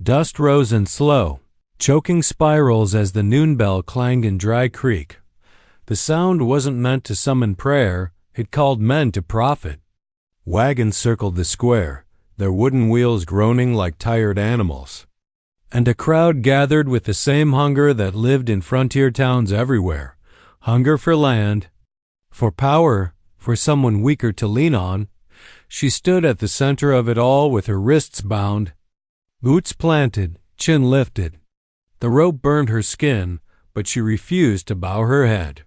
Dust rose in slow, choking spirals as the noon bell clanged in Dry Creek. The sound wasn't meant to summon prayer, it called men to profit. Wagons circled the square, their wooden wheels groaning like tired animals. And a crowd gathered with the same hunger that lived in frontier towns everywhere. Hunger for land, for power, for someone weaker to lean on. She stood at the center of it all with her wrists bound, boots planted, chin lifted. The rope burned her skin, but she refused to bow her head.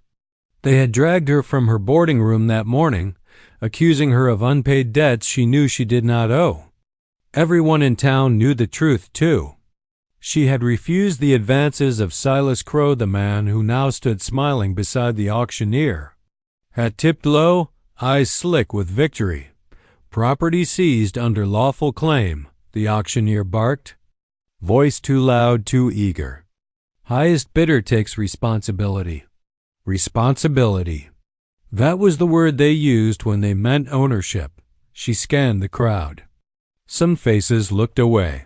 They had dragged her from her boarding room that morning, accusing her of unpaid debts she knew she did not owe. Everyone in town knew the truth, too. She had refused the advances of Silas Crow, the man who now stood smiling beside the auctioneer. Had tipped low, eyes slick with victory. Property seized under lawful claim, the auctioneer barked. Voice too loud, too eager. Highest bidder takes responsibility. Responsibility. That was the word they used when they meant ownership. She scanned the crowd. Some faces looked away.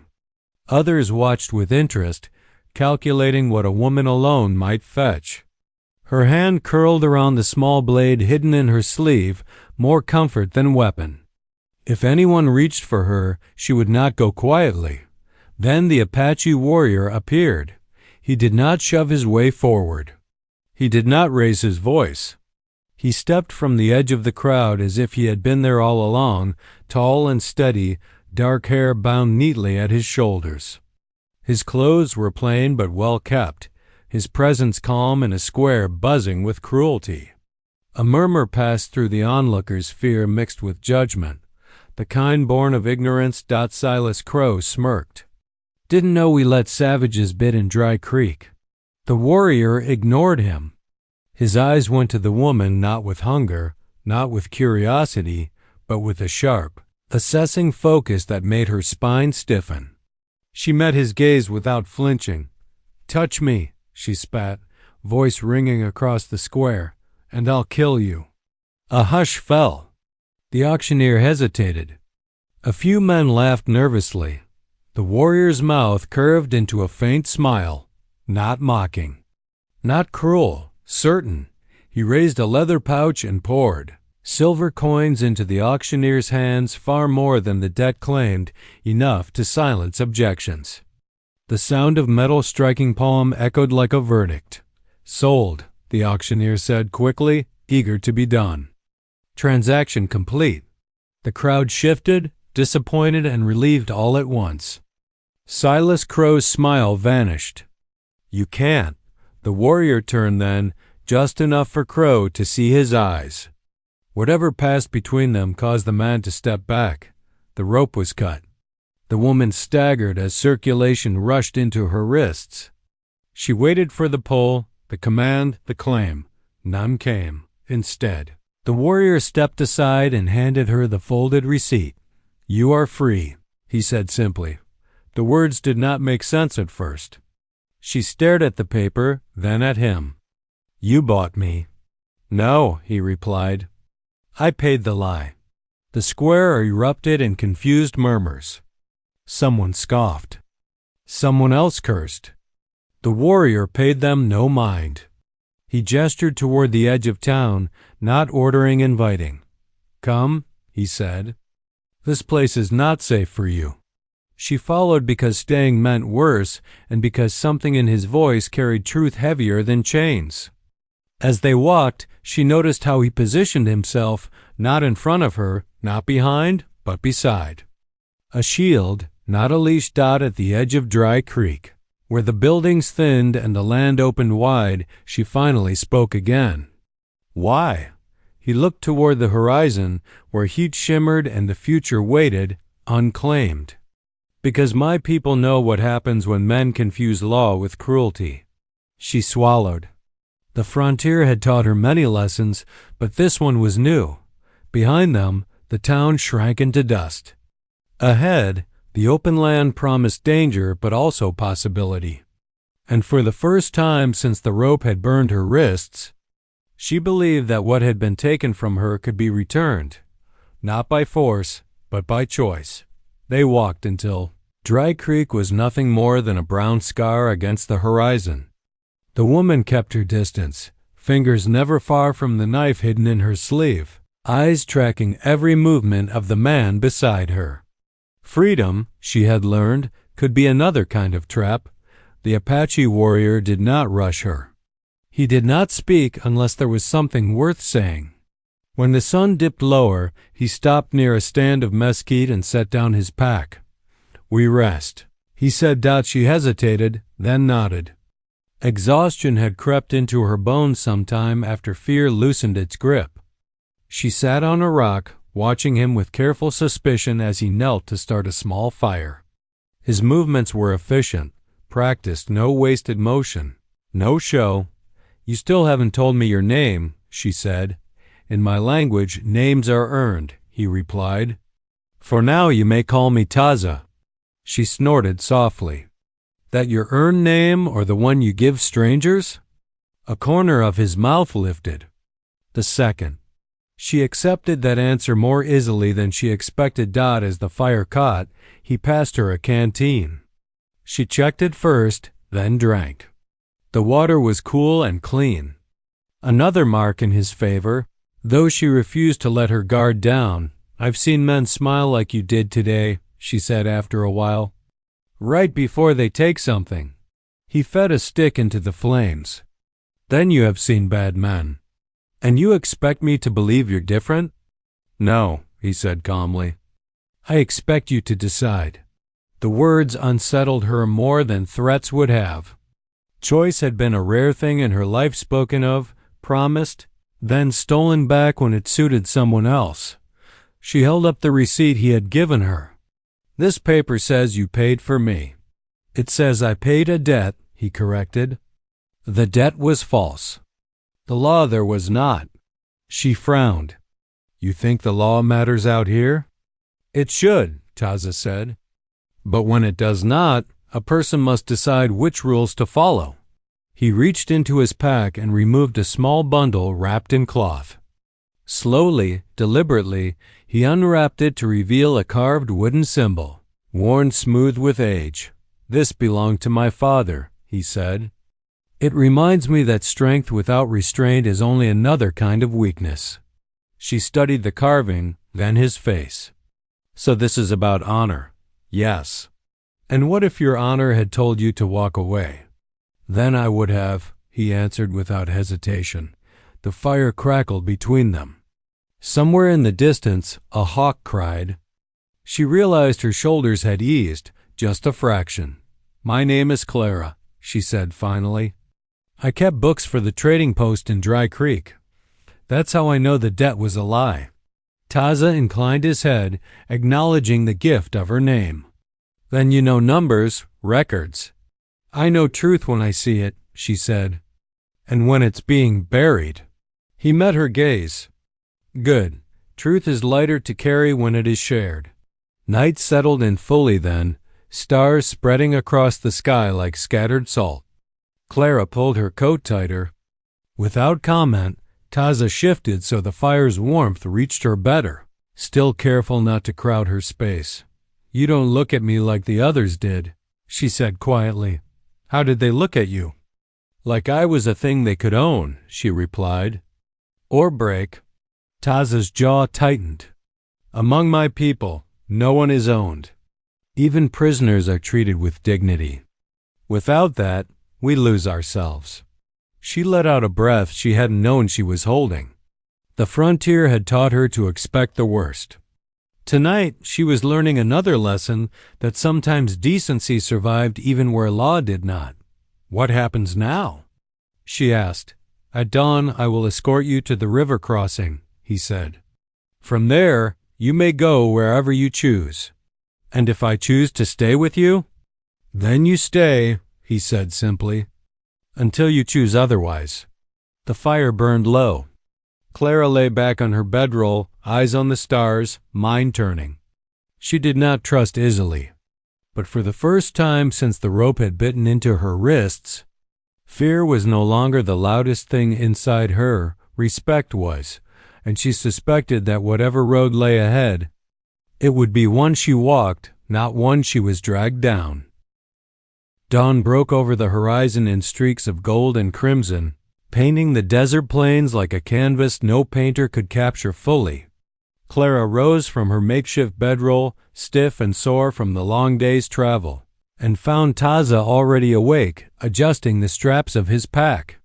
Others watched with interest, calculating what a woman alone might fetch. Her hand curled around the small blade hidden in her sleeve, more comfort than weapon. If anyone reached for her, she would not go quietly. Then the Apache warrior appeared. He did not shove his way forward. He did not raise his voice. He stepped from the edge of the crowd as if he had been there all along, tall and steady, dark hair bound neatly at his shoulders. His clothes were plain but well kept, his presence calm in a square buzzing with cruelty. A murmur passed through the onlookers, fear mixed with judgment. The kind born of ignorance. Silas Crow smirked. Didn't know we let savages bid in Dry Creek. The warrior ignored him. His eyes went to the woman, not with hunger, not with curiosity, but with a sharp, assessing focus that made her spine stiffen. She met his gaze without flinching. "Touch me," she spat, voice ringing across the square, "and I'll kill you." A hush fell. The auctioneer hesitated. A few men laughed nervously. The warrior's mouth curved into a faint smile, not mocking, not cruel, certain. He raised a leather pouch and poured silver coins into the auctioneer's hands, far more than the debt claimed, enough to silence objections. The sound of metal striking palm echoed like a verdict. "Sold," the auctioneer said quickly, eager to be done. Transaction complete. The crowd shifted, disappointed and relieved all at once. Silas Crow's smile vanished. "You can't." The warrior turned then, just enough for Crow to see his eyes. Whatever passed between them caused the man to step back. The rope was cut. The woman staggered as circulation rushed into her wrists. She waited for the pull, the command, the claim. None came. Instead, the warrior stepped aside and handed her the folded receipt. "You are free," he said simply. The words did not make sense at first. She stared at the paper, then at him. "You bought me." "No," he replied. "I paid the lie." The square erupted in confused murmurs. Someone scoffed. Someone else cursed. The warrior paid them no mind. He gestured toward the edge of town, not ordering, inviting. "Come," he said. "This place is not safe for you." She followed because staying meant worse and because something in his voice carried truth heavier than chains. As they walked, she noticed how he positioned himself, not in front of her, not behind, but beside. A shield, not a leash. At the edge of Dry Creek, where the buildings thinned and the land opened wide, she finally spoke again. "Why?" He looked toward the horizon, where heat shimmered and the future waited, unclaimed. "Because my people know what happens when men confuse law with cruelty." She swallowed. The frontier had taught her many lessons, but this one was new. Behind them, the town shrank into dust. Ahead, the open land promised danger but also possibility. And for the first time since the rope had burned her wrists, she believed that what had been taken from her could be returned, not by force, but by choice. They walked until Dry Creek was nothing more than a brown scar against the horizon. The woman kept her distance, fingers never far from the knife hidden in her sleeve, eyes tracking every movement of the man beside her. Freedom, she had learned, could be another kind of trap. The Apache warrior did not rush her. He did not speak unless there was something worth saying. When the sun dipped lower, he stopped near a stand of mesquite and set down his pack. "We rest," he said. She hesitated, then nodded. Exhaustion had crept into her bones some time after fear loosened its grip. She sat on a rock, watching him with careful suspicion as he knelt to start a small fire. His movements were efficient, practiced, no wasted motion, no show. "You still haven't told me your name," she said. "In my language, names are earned," he replied. "For now you may call me Taza." She snorted softly. "That your earned name or the one you give strangers?" A corner of his mouth lifted. "The second." She accepted that answer more easily than she expected. As the fire caught, he passed her a canteen. She checked it first, then drank. The water was cool and clean. Another mark in his favor, though she refused to let her guard down. "I've seen men smile like you did today," she said after a while. "Right before they take something." He fed a stick into the flames. "Then you have seen bad men. And you expect me to believe you're different?" "No," he said calmly. "I expect you to decide." The words unsettled her more than threats would have. Choice had been a rare thing in her life, spoken of, promised, then stolen back when it suited someone else. She held up the receipt he had given her. "This paper says you paid for me." "It says I paid a debt," he corrected. The debt was false. The law there was not. She frowned. "You think the law matters out here?" "It should," Taza said. "But when it does not, a person must decide which rules to follow." He reached into his pack and removed a small bundle wrapped in cloth. Slowly, deliberately, he unwrapped it to reveal a carved wooden symbol, worn smooth with age. "This belonged to my father," he said. "It reminds me that strength without restraint is only another kind of weakness." She studied the carving, then his face. "So this is about honor?" "Yes." "And what if your honor had told you to walk away?" "Then I would have," he answered without hesitation. The fire crackled between them. Somewhere in the distance, a hawk cried. She realized her shoulders had eased, just a fraction. "My name is Clara," she said finally. "I kept books for the trading post in Dry Creek. That's how I know the debt was a lie." Taza inclined his head, acknowledging the gift of her name. "Then you know numbers, records." "I know truth when I see it," she said. "And when it's being buried." He met her gaze. "Good. Truth is lighter to carry when it is shared." Night settled in fully then, stars spreading across the sky like scattered salt. Clara pulled her coat tighter. Without comment, Taza shifted so the fire's warmth reached her better, still careful not to crowd her space. "You don't look at me like the others did," she said quietly. "How did they look at you?" "Like I was a thing they could own," she replied. "Or break." Taza's jaw tightened. "Among my people, no one is owned. Even prisoners are treated with dignity. Without that, we lose ourselves." She let out a breath she hadn't known she was holding. The frontier had taught her to expect the worst. Tonight, she was learning another lesson, that sometimes decency survived even where law did not. "What happens now?" she asked. "At dawn, I will escort you to the river crossing," he said. "From there, you may go wherever you choose." "And if I choose to stay with you?" "Then you stay," he said simply, "until you choose otherwise." The fire burned low. Clara lay back on her bedroll, eyes on the stars, mind turning. She did not trust easily. But for the first time since the rope had bitten into her wrists, fear was no longer the loudest thing inside her, respect was, and she suspected that whatever road lay ahead, it would be one she walked, not one she was dragged down. Dawn broke over the horizon in streaks of gold and crimson, painting the desert plains like a canvas no painter could capture fully. Clara rose from her makeshift bedroll, stiff and sore from the long day's travel, and found Taza already awake, adjusting the straps of his pack.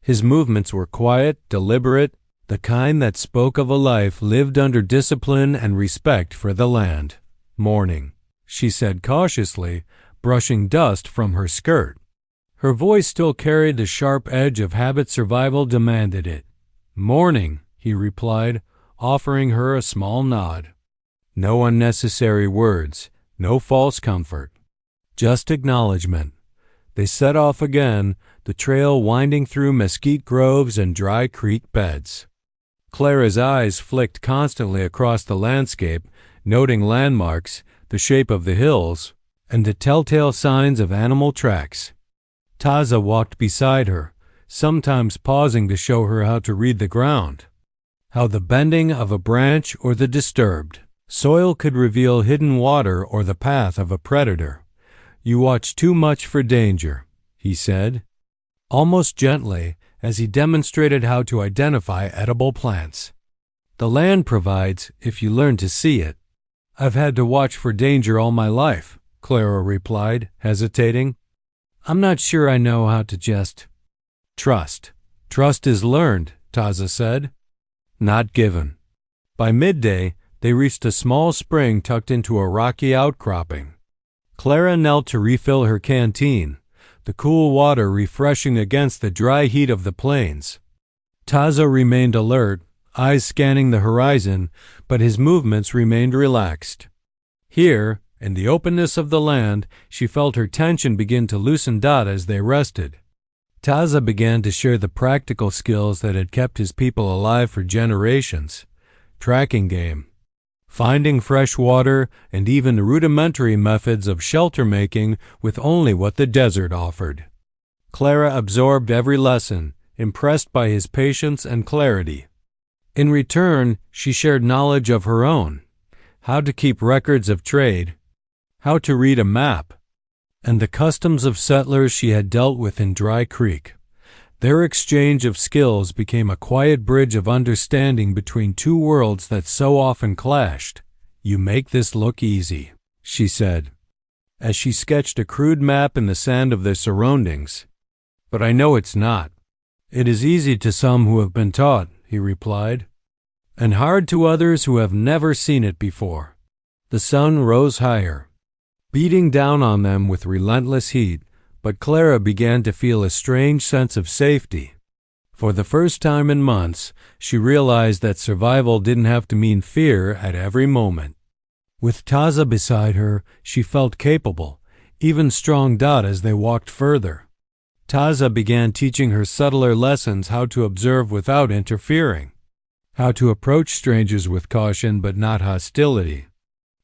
His movements were quiet, deliberate, the kind that spoke of a life lived under discipline and respect for the land. "Morning," she said cautiously, brushing dust from her skirt. Her voice still carried the sharp edge of habit survival demanded it. "Morning," he replied, offering her a small nod. No unnecessary words, no false comfort, just acknowledgement. They set off again, the trail winding through mesquite groves and dry creek beds. Clara's eyes flicked constantly across the landscape, noting landmarks, the shape of the hills, and the telltale signs of animal tracks. Taza walked beside her, sometimes pausing to show her how to read the ground, how the bending of a branch or the disturbed soil could reveal hidden water or the path of a predator. "You watch too much for danger," he said, almost gently, as he demonstrated how to identify edible plants. "The land provides if you learn to see it." "I've had to watch for danger all my life," Clara replied, hesitating. "I'm not sure I know how to just trust." "Trust is learned," Taza said, "not given." By midday, they reached a small spring tucked into a rocky outcropping. Clara knelt to refill her canteen, the cool water refreshing against the dry heat of the plains. Taza remained alert, eyes scanning the horizon, but his movements remained relaxed. Here, in the openness of the land, she felt her tension begin to loosen as they rested. Taza began to share the practical skills that had kept his people alive for generations: tracking game, finding fresh water, and even rudimentary methods of shelter making with only what the desert offered. Clara absorbed every lesson, impressed by his patience and clarity. In return, she shared knowledge of her own: how to keep records of trade, how to read a map, and the customs of settlers she had dealt with in Dry Creek. Their exchange of skills became a quiet bridge of understanding between two worlds that so often clashed. "You make this look easy," she said, as she sketched a crude map in the sand of their surroundings. "But I know it's not." "It is easy to some who have been taught," he replied, "and hard to others who have never seen it before." The sun rose higher, beating down on them with relentless heat, but Clara began to feel a strange sense of safety. For the first time in months, she realized that survival didn't have to mean fear at every moment. With Taza beside her, she felt capable, even strong. As they walked further, Taza began teaching her subtler lessons: how to observe without interfering, how to approach strangers with caution but not hostility,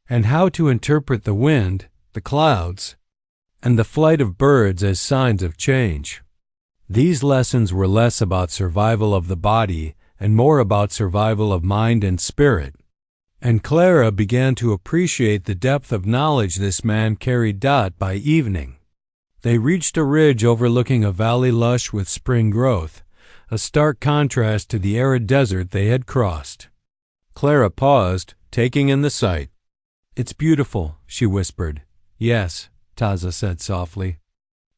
and how to interpret the wind, the clouds, and the flight of birds as signs of change. These lessons were less about survival of the body and more about survival of mind and spirit. And Clara began to appreciate the depth of knowledge this man carried. By evening, they reached a ridge overlooking a valley lush with spring growth, a stark contrast to the arid desert they had crossed. Clara paused, taking in the sight. "It's beautiful," she whispered. "Yes," Taza said softly.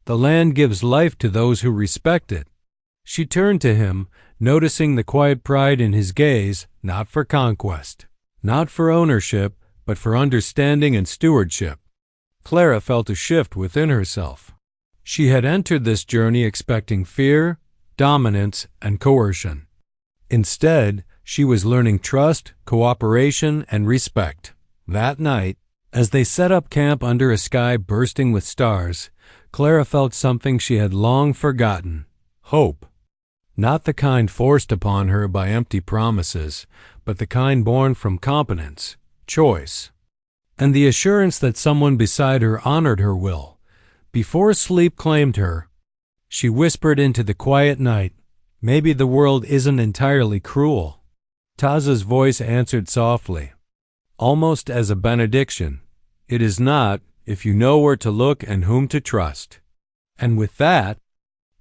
"The land gives life to those who respect it." She turned to him, noticing the quiet pride in his gaze, not for conquest, not for ownership, but for understanding and stewardship. Clara felt a shift within herself. She had entered this journey expecting fear, dominance, and coercion. Instead, she was learning trust, cooperation, and respect. That night, as they set up camp under a sky bursting with stars, Clara felt something she had long forgotten: hope. Not the kind forced upon her by empty promises, but the kind born from competence, choice, and the assurance that someone beside her honored her will. Before sleep claimed her, she whispered into the quiet night, "Maybe the world isn't entirely cruel." Taza's voice answered softly, almost as a benediction, It is not, if you know where to look and whom to trust. And with that,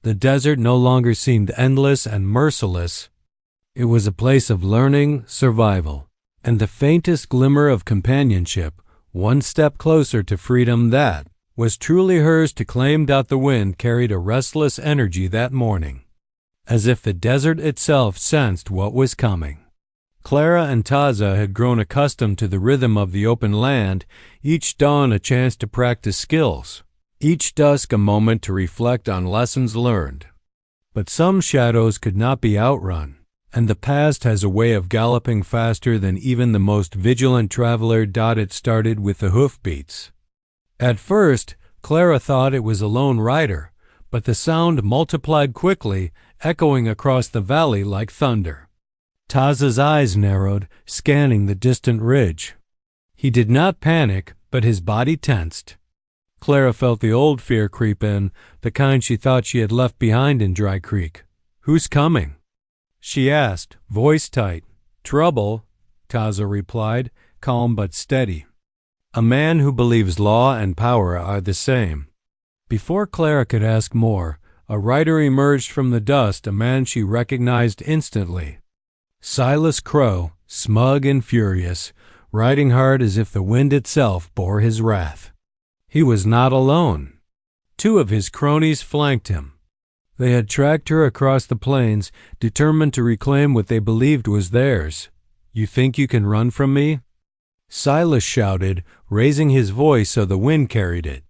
the desert no longer seemed endless and merciless. It was a place of learning, survival, and the faintest glimmer of companionship, one step closer to freedom that was truly hers to claim. The wind carried a restless energy that morning, as if the desert itself sensed what was coming. Clara and Taza had grown accustomed to the rhythm of the open land, each dawn a chance to practice skills, each dusk a moment to reflect on lessons learned. But some shadows could not be outrun, and the past has a way of galloping faster than even the most vigilant traveler. It started with the hoofbeats. At first, Clara thought it was a lone rider, but the sound multiplied quickly, echoing across the valley like thunder. Taza's eyes narrowed, scanning the distant ridge. He did not panic, but his body tensed. Clara felt the old fear creep in, the kind she thought she had left behind in Dry Creek. "Who's coming?" she asked, voice tight. "Trouble," Taza replied, calm but steady. "A man who believes law and power are the same." Before Clara could ask more, a rider emerged from the dust, a man she recognized instantly. Silas Crow, smug and furious, riding hard as if the wind itself bore his wrath. He was not alone. Two of his cronies flanked him. They had tracked her across the plains, determined to reclaim what they believed was theirs. "You think you can run from me?" Silas shouted, raising his voice so the wind carried it.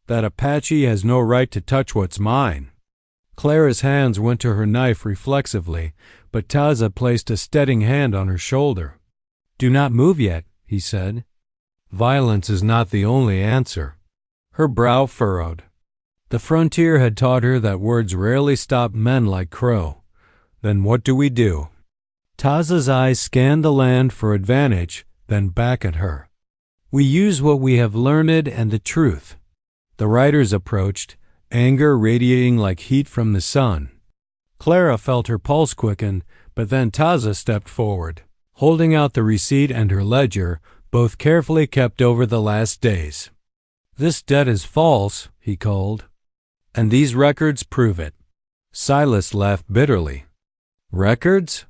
"That Apache has no right to touch what's mine." Clara's hands went to her knife reflexively, but Taza placed a steadying hand on her shoulder. "Do not move yet," he said. "Violence is not the only answer." Her brow furrowed. The frontier had taught her that words rarely stopped men like Crow. "Then what do we do?" Taza's eyes scanned the land for advantage, then back at her. "We use what we have learned and the truth." The riders approached, anger radiating like heat from the sun. Clara felt her pulse quicken, but then Taza stepped forward, holding out the receipt and her ledger, both carefully kept over the last days. "This debt is false," he called, "and these records prove it." Silas laughed bitterly. "Records?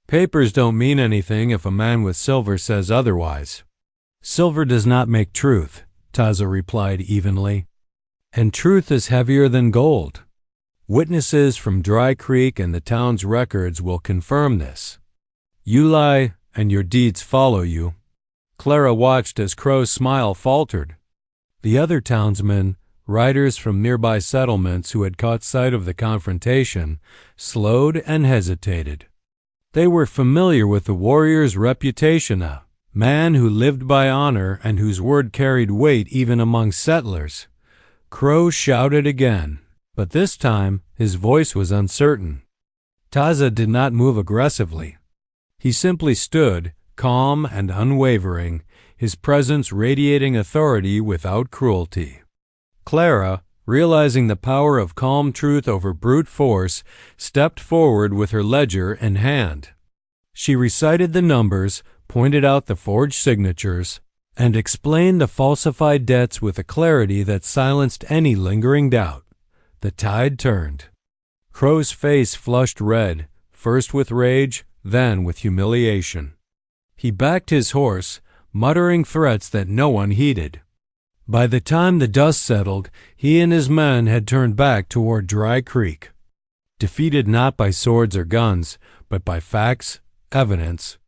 Papers don't mean anything if a man with silver says otherwise." "Silver does not make truth," Taza replied evenly. "And truth is heavier than gold. Witnesses from Dry Creek and the town's records will confirm this. You lie, and your deeds follow you." Clara watched as Crow's smile faltered. The other townsmen, riders from nearby settlements who had caught sight of the confrontation, slowed and hesitated. They were familiar with the warrior's reputation, a man who lived by honor and whose word carried weight even among settlers. Crow shouted again, but this time his voice was uncertain. Taza did not move aggressively. He simply stood, calm and unwavering, his presence radiating authority without cruelty. Clara, realizing the power of calm truth over brute force, stepped forward with her ledger in hand. She recited the numbers, pointed out the forged signatures, and explained the falsified debts with a clarity that silenced any lingering doubt. The tide turned. Crow's face flushed red, first with rage, then with humiliation. He backed his horse, muttering threats that no one heeded. By the time the dust settled, he and his men had turned back toward Dry Creek, defeated not by swords or guns, but by facts, evidence,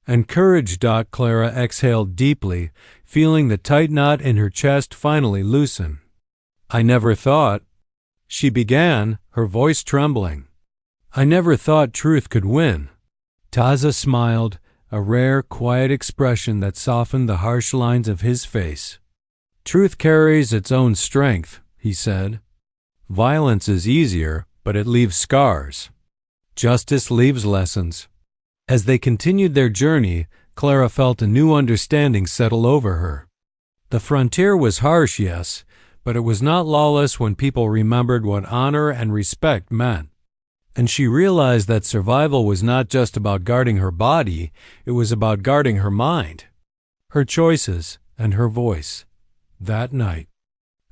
and courage. Clara exhaled deeply, feeling the tight knot in her chest finally loosen. "I never thought," she began, her voice trembling. "I never thought truth could win." Taza smiled, a rare, quiet expression that softened the harsh lines of his face. "Truth carries its own strength," he said. "Violence is easier, but it leaves scars. Justice leaves lessons." As they continued their journey, Clara felt a new understanding settle over her. The frontier was harsh, yes, but it was not lawless when people remembered what honor and respect meant. And she realized that survival was not just about guarding her body, it was about guarding her mind. Her choices, and her voice. That night,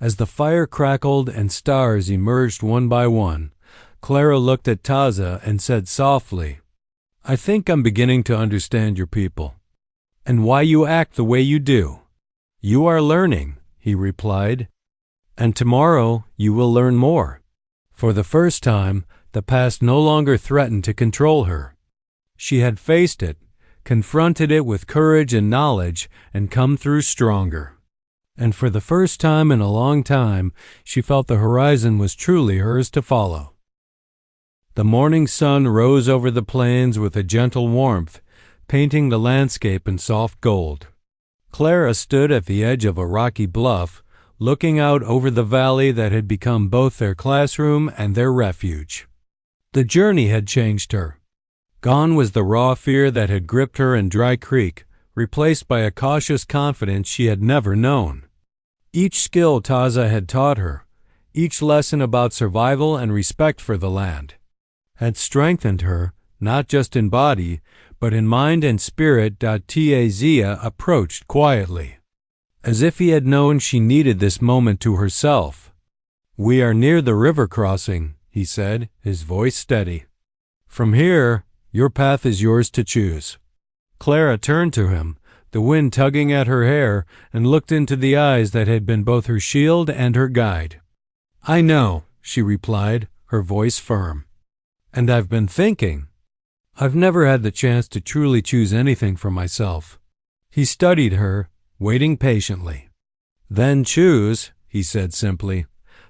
as the fire crackled and stars emerged one by one, Clara looked at Taza and said softly, "I think I'm beginning to understand your people, and why you act the way you do." "You are learning," he replied, "and tomorrow you will learn more." For the first time, the past no longer threatened to control her. She had faced it, confronted it with courage and knowledge, and come through stronger. And for the first time in a long time, she felt the horizon was truly hers to follow. The morning sun rose over the plains with a gentle warmth, painting the landscape in soft gold. Clara stood at the edge of a rocky bluff, looking out over the valley that had become both their classroom and their refuge. The journey had changed her. Gone was the raw fear that had gripped her in Dry Creek, replaced by a cautious confidence she had never known. Each skill Taza had taught her, each lesson about survival and respect for the land, had strengthened her, not just in body, but in mind and spirit. Tazia approached quietly, as if he had known she needed this moment to herself. "We are near the river crossing," he said, his voice steady. "From here, your path is yours to choose." Clara turned to him, the wind tugging at her hair, and looked into the eyes that had been both her shield and her guide. "I know," she replied, her voice firm. "And I've been thinking. I've never had the chance to truly choose anything for myself." He studied her, waiting patiently. "Then choose," he said simply.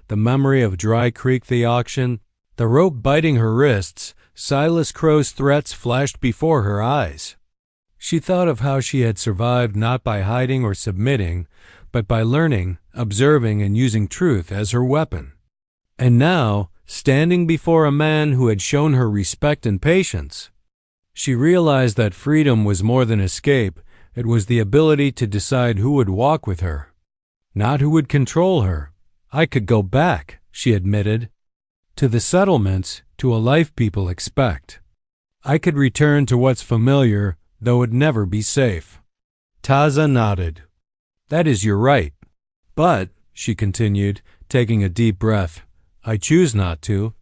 The memory of Dry Creek, the auction, the rope biting her wrists, Silas Crow's threats flashed before her eyes. She thought of how she had survived not by hiding or submitting, but by learning, observing, and using truth as her weapon. And now, standing before a man who had shown her respect and patience, she realized that freedom was more than escape. It was the ability to decide who would walk with her, not who would control her. "I could go back," she admitted, "to the settlements, to a life people expect. I could return to what's familiar, though it'd never be safe." Taza nodded. "That is your right. But," she continued, taking a deep breath, "I choose not to.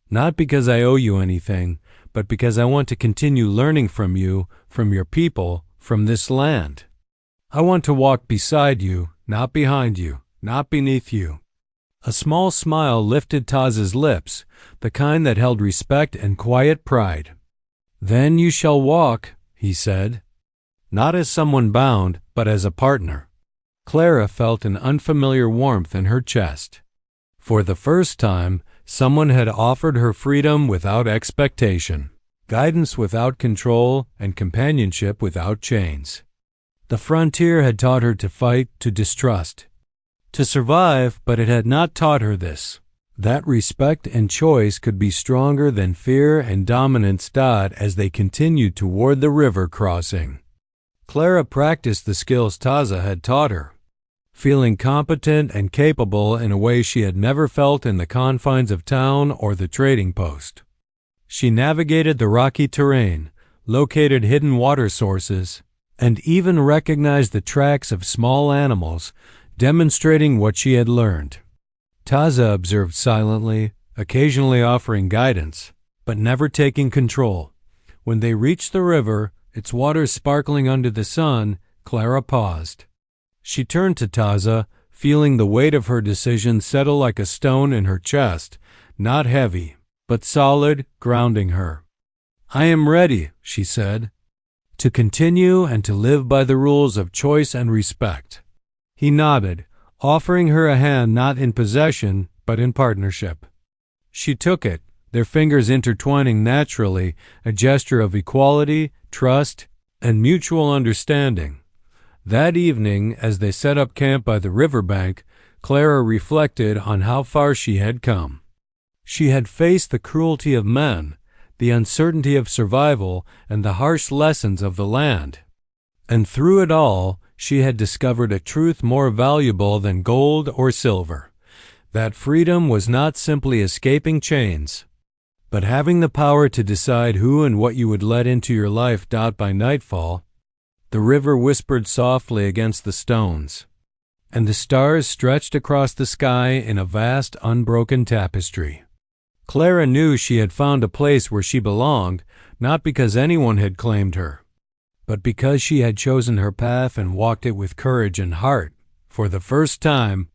Not because I owe you anything, but because I want to continue learning from you, from your people, from this land. I want to walk beside you, not behind you, not beneath you." A small smile lifted Taza's lips, the kind that held respect and quiet pride. "Then you shall walk," he said, "not as someone bound, but as a partner." Clara felt an unfamiliar warmth in her chest. For the first time, someone had offered her freedom without expectation, guidance without control, and companionship without chains. The frontier had taught her to fight, to distrust, to survive, but it had not taught her this, that respect and choice could be stronger than fear and dominance. As they continued toward the river crossing, Clara practiced the skills Taza had taught her, feeling competent and capable in a way she had never felt in the confines of town or the trading post. She navigated the rocky terrain, located hidden water sources, and even recognized the tracks of small animals, demonstrating what she had learned. Taza observed silently, occasionally offering guidance, but never taking control. When they reached the river, its waters sparkling under the sun, Clara paused. She turned to Taza, feeling the weight of her decision settle like a stone in her chest, not heavy, but solid, grounding her. "I am ready," she said, "to continue and to live by the rules of choice and respect." He nodded, offering her a hand not in possession, but in partnership. She took it, their fingers intertwining naturally, a gesture of equality, trust, and mutual understanding. That evening, as they set up camp by the riverbank, Clara reflected on how far she had come. She had faced the cruelty of men, the uncertainty of survival, and the harsh lessons of the land. And through it all, she had discovered a truth more valuable than gold or silver, that freedom was not simply escaping chains, but having the power to decide who and what you would let into your life. By nightfall, The river whispered softly against the stones, and the stars stretched across the sky in a vast, unbroken tapestry. Clara knew she had found a place where she belonged, not because anyone had claimed her, but because she had chosen her path and walked it with courage and heart. For the first time,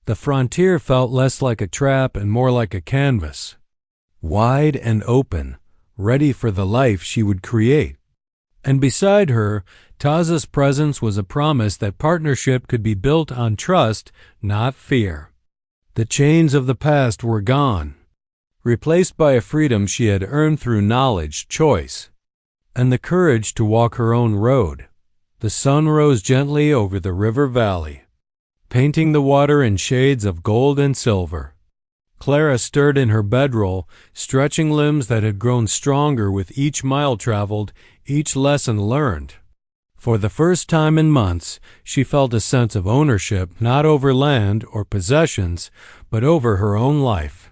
the frontier felt less like a trap and more like a canvas, wide and open, ready for the life she would create. And beside her, Taza's presence was a promise that partnership could be built on trust, not fear. The chains of the past were gone, replaced by a freedom she had earned through knowledge, choice, and the courage to walk her own road. The sun rose gently over the river valley, painting the water in shades of gold and silver. Clara stirred in her bedroll, stretching limbs that had grown stronger with each mile traveled, each lesson learned. For the first time in months, she felt a sense of ownership, not over land or possessions, but over her own life.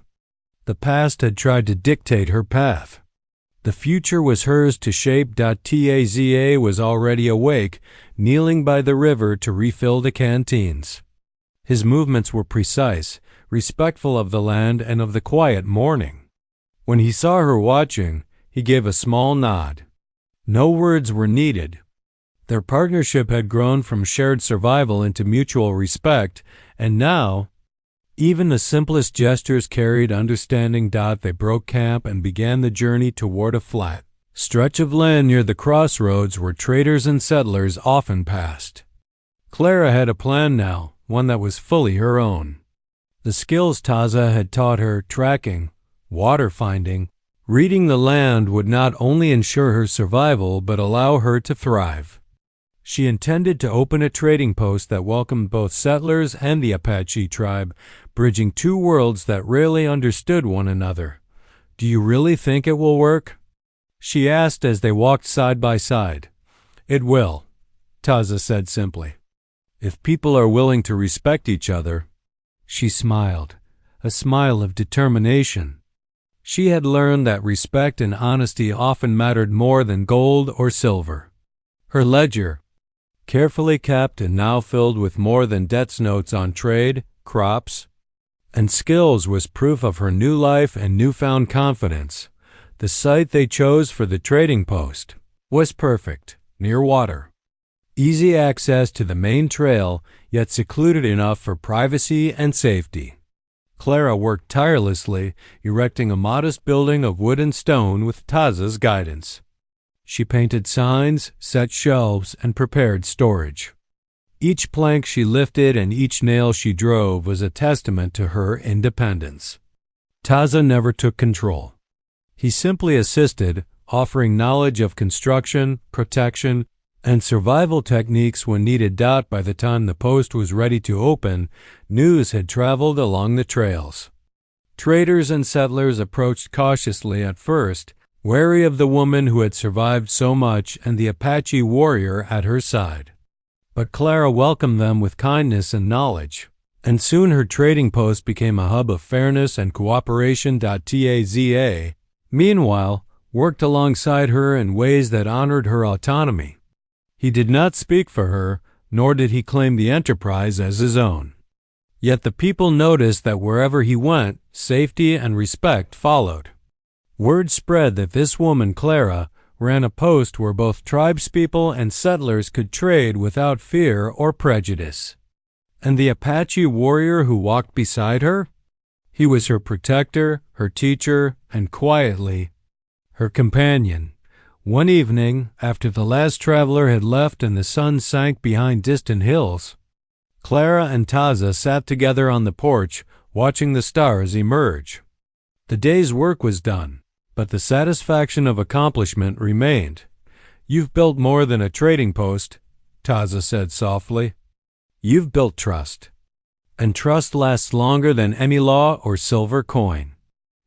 The past had tried to dictate her path. The future was hers to shape. Taza was already awake, kneeling by the river to refill the canteens. His movements were precise, respectful of the land and of the quiet morning. When he saw her watching, he gave a small nod. No words were needed. Their partnership had grown from shared survival into mutual respect, and now, even the simplest gestures carried understanding. They broke camp and began the journey toward a flat stretch of land near the crossroads where traders and settlers often passed. Clara had a plan now, one that was fully her own. The skills Taza had taught her, tracking, water finding, reading the land, would not only ensure her survival but allow her to thrive. She intended to open a trading post that welcomed both settlers and the Apache tribe, bridging two worlds that rarely understood one another. "Do you really think it will work?" she asked as they walked side by side. "It will," Taza said simply. "If people are willing to respect each other." She smiled, a smile of determination. She had learned that respect and honesty often mattered more than gold or silver. Her ledger, carefully kept and now filled with more than debts notes on trade, crops, and skills, was proof of her new life and newfound confidence. The site they chose for the trading post was perfect, near water. Easy access to the main trail, yet secluded enough for privacy and safety. Clara worked tirelessly, erecting a modest building of wood and stone with Taza's guidance. She painted signs, set shelves, and prepared storage. Each plank she lifted and each nail she drove was a testament to her independence. Taza never took control. He simply assisted, offering knowledge of construction, protection, and survival techniques when needed. By the time the post was ready to open, news had traveled along the trails. Traders and settlers approached cautiously at first, wary of the woman who had survived so much and the Apache warrior at her side. But Clara welcomed them with kindness and knowledge, and soon her trading post became a hub of fairness and cooperation. Taza, meanwhile, worked alongside her in ways that honored her autonomy. He did not speak for her, nor did he claim the enterprise as his own. Yet the people noticed that wherever he went, safety and respect followed. Word spread that this woman, Clara, ran a post where both tribespeople and settlers could trade without fear or prejudice. And the Apache warrior who walked beside her? He was her protector, her teacher, and quietly, her companion. One evening, after the last traveler had left and the sun sank behind distant hills, Clara and Taza sat together on the porch, watching the stars emerge. The day's work was done, but the satisfaction of accomplishment remained. "You've built more than a trading post," Taza said softly. "You've built trust. And trust lasts longer than any law or silver coin."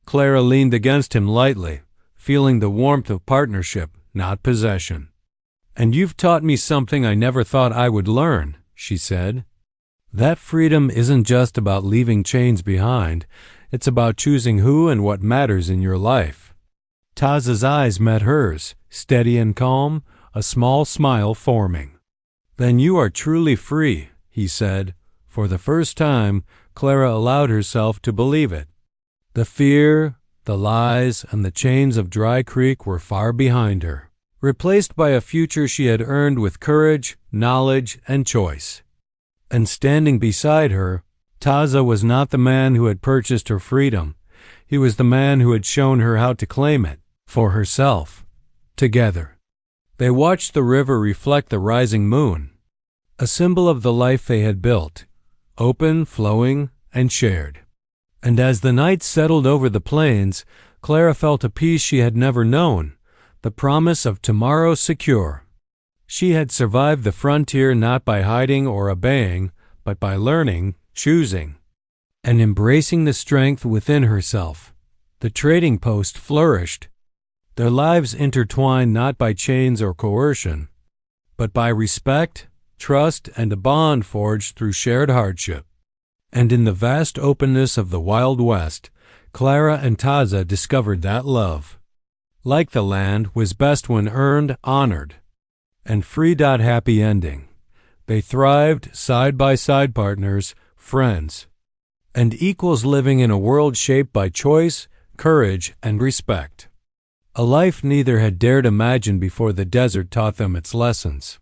Clara leaned against him lightly, feeling the warmth of partnership, not possession. "And you've taught me something I never thought I would learn," she said. "That freedom isn't just about leaving chains behind. It's about choosing who and what matters in your life." Taza's eyes met hers, steady and calm, a small smile forming. "Then you are truly free," he said. For the first time, Clara allowed herself to believe it. The fear, the lies, and the chains of Dry Creek were far behind her, replaced by a future she had earned with courage, knowledge, and choice. And standing beside her, Taza was not the man who had purchased her freedom. He was the man who had shown her how to claim it, for herself. Together, they watched the river reflect the rising moon, a symbol of the life they had built, open, flowing, and shared. And as the night settled over the plains, Clara felt a peace she had never known, the promise of tomorrow secure. She had survived the frontier not by hiding or obeying, but by learning, choosing, and embracing the strength within herself. The trading post flourished, their lives intertwined not by chains or coercion, but by respect, trust, and a bond forged through shared hardship. And in the vast openness of the Wild West, Clara and Taza discovered that love, like the land, was best when earned, honored, and free. Happy ending. They thrived, side-by-side partners, friends, and equals living in a world shaped by choice, courage, and respect. A life neither had dared imagine before the desert taught them its lessons.